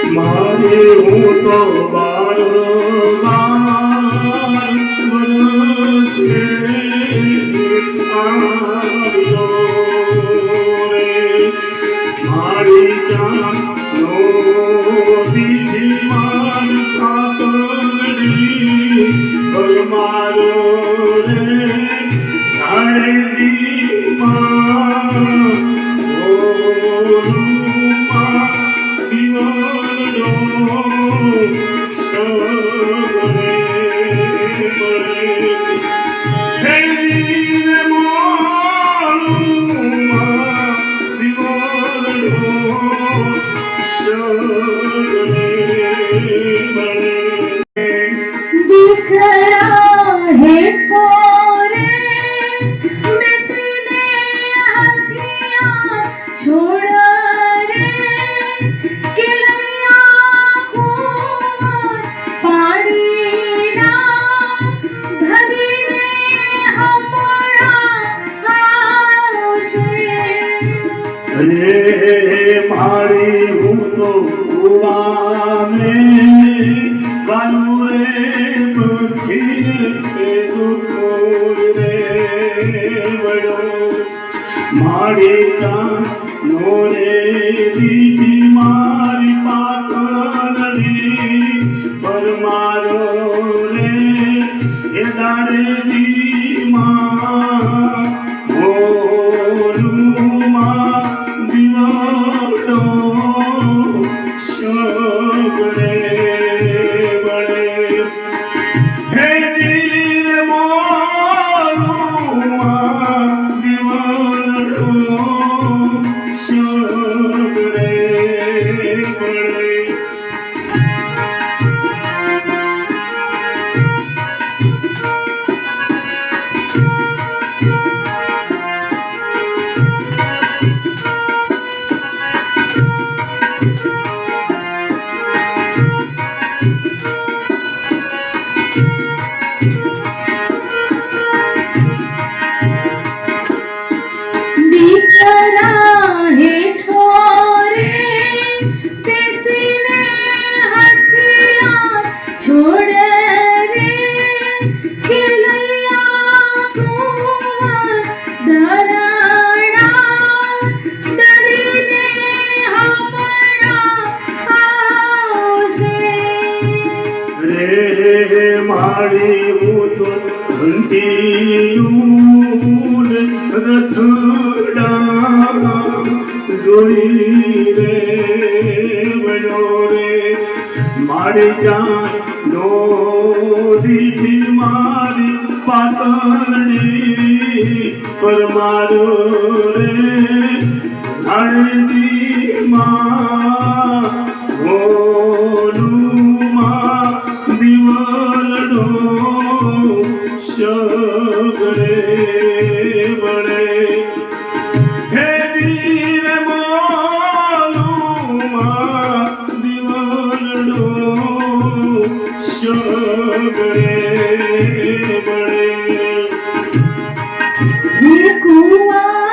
મારે હું તો બાર વરસે આવ્યો રે મારી ક્યાં નો દીધી મારી પાતળી પર મારો રે ઝાડેલી માં મારી હું તો કુવાને બાનું રે બખી રે વડો મારી કાન નો રે દીદી મારી પાતળી પર મારો રે એ દાડેલી માં મારી હું તો ઘંટીયું રથડા જોઈ રે વડો રે મારી જાન નો દીધી મારી પાતળી પર મારો રે ઝાડેલી માં સગડે બળે હે દીર મોલુમાં દીવલડો સગડે બળે હે કુવા